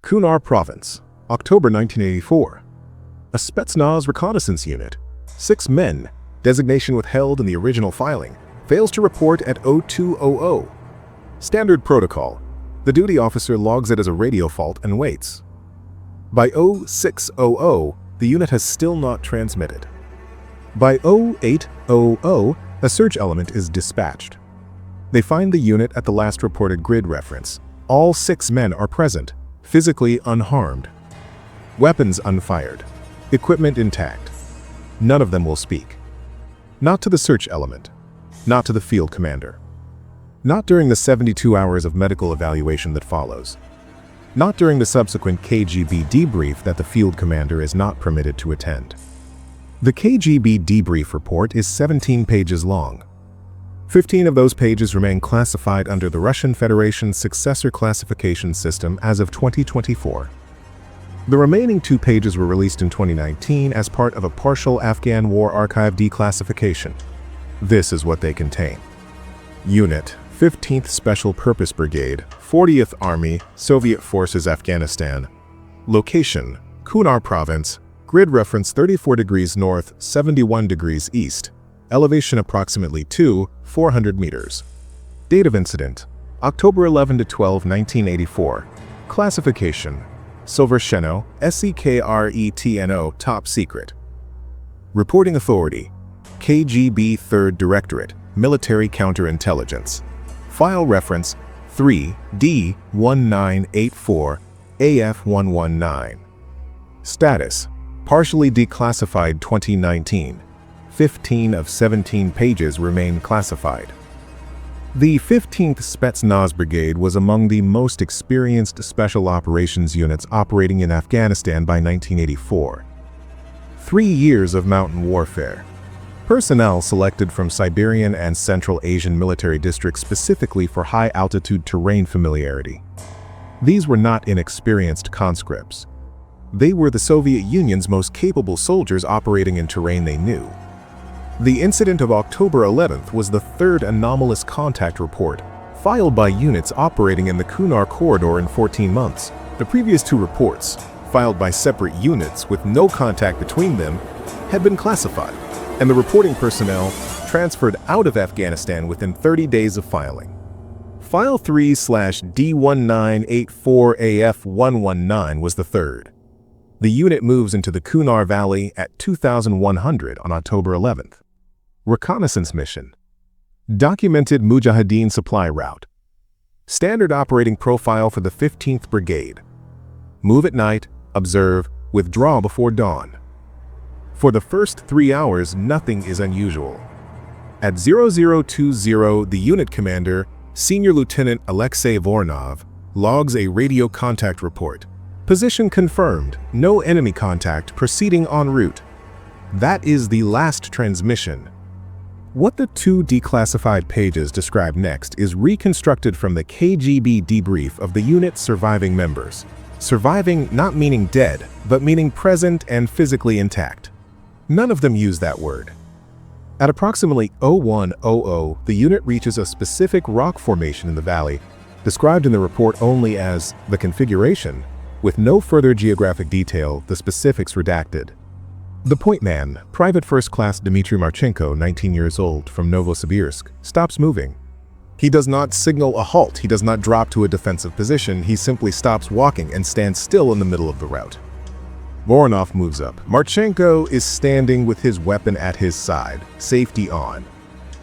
Kunar Province, October 1984. A Spetsnaz reconnaissance unit, 6 men, designation withheld in the original filing, fails to report at 0200. Standard protocol. The duty officer logs it as a radio fault and waits. By 0600, the unit has still not transmitted. By 0800, a search element is dispatched. They find the unit at the last reported grid reference. All 6 men are present, physically unharmed. Weapons unfired. Equipment intact. None of them will speak. Not to the search element. Not to the field commander. Not during the 72 hours of medical evaluation that follows. Not during the subsequent KGB debrief that the field commander is not permitted to attend. The KGB debrief report is 17 pages long. 15 of those pages remain classified under the Russian Federation's successor classification system as of 2024. The remaining 2 pages were released in 2019 as part of a partial Afghan War Archive declassification. This is what they contain. Unit, 15th Special Purpose Brigade, 40th Army, Soviet Forces, Afghanistan. Location, Kunar Province, grid reference 34 degrees north, 71 degrees east. Elevation approximately 400 meters. Date of incident, October 11 to 12, 1984. Classification, Soversheno, SEKRETNO, top secret. Reporting authority, KGB Third Directorate, Military Counterintelligence. File reference 3D1984 AF119. Status, partially declassified 2019. 15 of 17 pages remain classified. The 15th Spetsnaz Brigade was among the most experienced special operations units operating in Afghanistan by 1984. 3 years of mountain warfare. Personnel selected from Siberian and Central Asian military districts specifically for high-altitude terrain familiarity. These were not inexperienced conscripts. They were the Soviet Union's most capable soldiers operating in terrain they knew. The incident of October 11th was the 3rd anomalous contact report filed by units operating in the Kunar corridor in 14 months. The previous 2 reports, filed by separate units with no contact between them, had been classified, and the reporting personnel transferred out of Afghanistan within 30 days of filing. File 3/D1984AF119 was the 3rd. The unit moves into the Kunar Valley at 2100 on October 11th. Reconnaissance mission. Documented Mujahideen supply route. Standard operating profile for the 15th Brigade. Move at night, observe, withdraw before dawn. For the first 3 hours, nothing is unusual. At 0020, the unit commander, Senior Lieutenant Alexei Voronov, logs a radio contact report. Position confirmed, no enemy contact, proceeding en route. That is the last transmission. What the 2 declassified pages describe next is reconstructed from the KGB debrief of the unit's surviving members. Surviving not meaning dead, but meaning present and physically intact. None of them use that word. At approximately 0100, the unit reaches a specific rock formation in the valley, described in the report only as the configuration, with no further geographic detail, the specifics redacted. The point man, Private First Class Dmitry Marchenko, 19 years old, from Novosibirsk, stops moving. He does not signal a halt, he does not drop to a defensive position, he simply stops walking and stands still in the middle of the route. Voronov moves up. Marchenko is standing with his weapon at his side, safety on,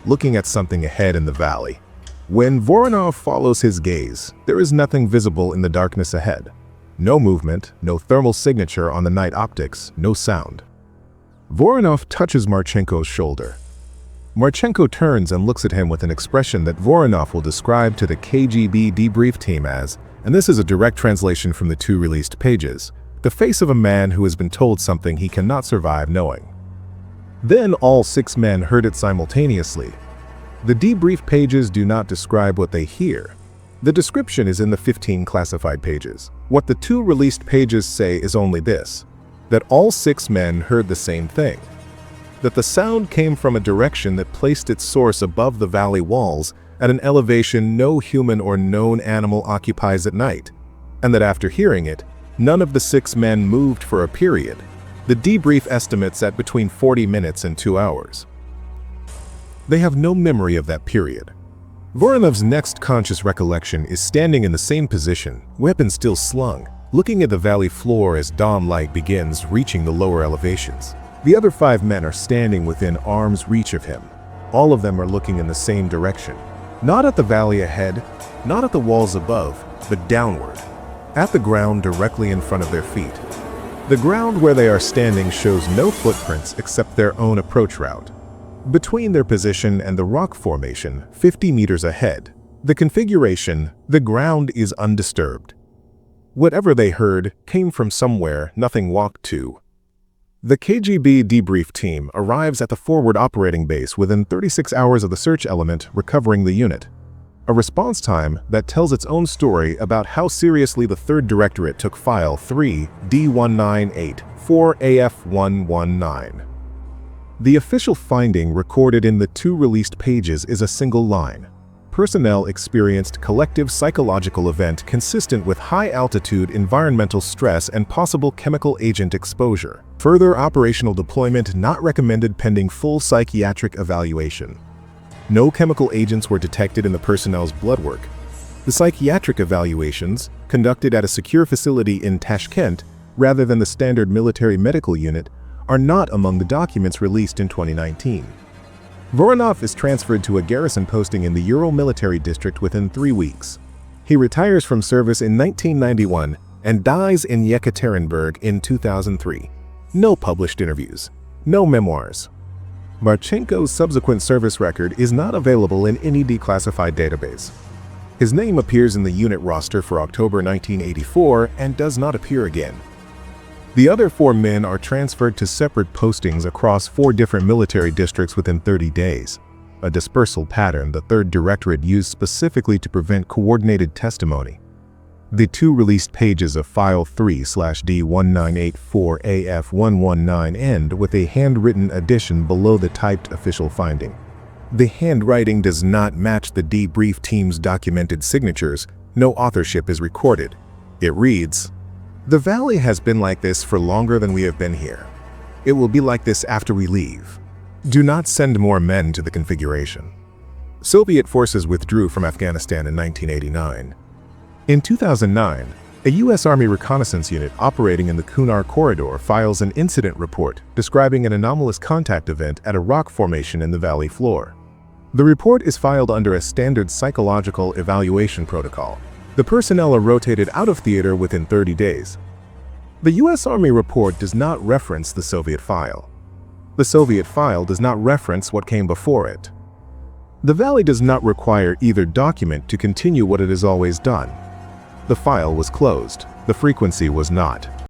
looking at something ahead in the valley. When Voronov follows his gaze, there is nothing visible in the darkness ahead. No movement, no thermal signature on the night optics, no sound. Voronov touches Marchenko's shoulder. Marchenko turns and looks at him with an expression that Voronov will describe to the KGB debrief team as, and this is a direct translation from the 2 released pages, the face of a man who has been told something he cannot survive knowing. Then all 6 men heard it simultaneously. The debrief pages do not describe what they hear. The description is in the 15 classified pages. What the 2 released pages say is only this, that all 6 men heard the same thing. That the sound came from a direction that placed its source above the valley walls at an elevation no human or known animal occupies at night, and that after hearing it, None of the 6 men moved for a period. The debrief estimates at between 40 minutes and 2 hours. They have no memory of that period. Voronov's next conscious recollection is standing in the same position, weapon still slung, looking at the valley floor as dawn light begins reaching the lower elevations. The other 5 men are standing within arm's reach of him. All of them are looking in the same direction. Not at the valley ahead, not at the walls above, but downward, at the ground directly in front of their feet. The ground where they are standing shows no footprints except their own approach route. Between their position and the rock formation, 50 meters ahead, the configuration, the ground is undisturbed. Whatever they heard came from somewhere nothing walked to. The KGB debrief team arrives at the forward operating base within 36 hours of the search element recovering the unit. A response time that tells its own story about how seriously the Third Directorate took File 3 D1984AF119. The official finding recorded in the 2 released pages is a single line. Personnel experienced collective psychological event consistent with high-altitude environmental stress and possible chemical agent exposure. Further operational deployment not recommended pending full psychiatric evaluation. No chemical agents were detected in the personnel's blood work. The psychiatric evaluations, conducted at a secure facility in Tashkent rather than the standard military medical unit, are not among the documents released in 2019. Voronov is transferred to a garrison posting in the Ural military district within 3 weeks. He retires from service in 1991 and dies in Yekaterinburg in 2003. No published interviews, no memoirs. Marchenko's subsequent service record is not available in any declassified database. His name appears in the unit roster for October 1984 and does not appear again. The other 4 men are transferred to separate postings across 4 different military districts within 30 days, a dispersal pattern the Third Directorate used specifically to prevent coordinated testimony. The 2 released pages of File 3/D1984AF119 end with a handwritten addition below the typed official finding. The handwriting does not match the debrief team's documented signatures. No authorship is recorded. It reads, "The valley has been like this for longer than we have been here. It will be like this after we leave. Do not send more men to the configuration." Soviet forces withdrew from Afghanistan in 1989. In 2009, a U.S. Army reconnaissance unit operating in the Kunar corridor files an incident report describing an anomalous contact event at a rock formation in the valley floor. The report is filed under a standard psychological evaluation protocol. The personnel are rotated out of theater within 30 days. The U.S. Army report does not reference the Soviet file. The Soviet file does not reference what came before it. The valley does not require either document to continue what it has always done. The file was closed. The frequency was not.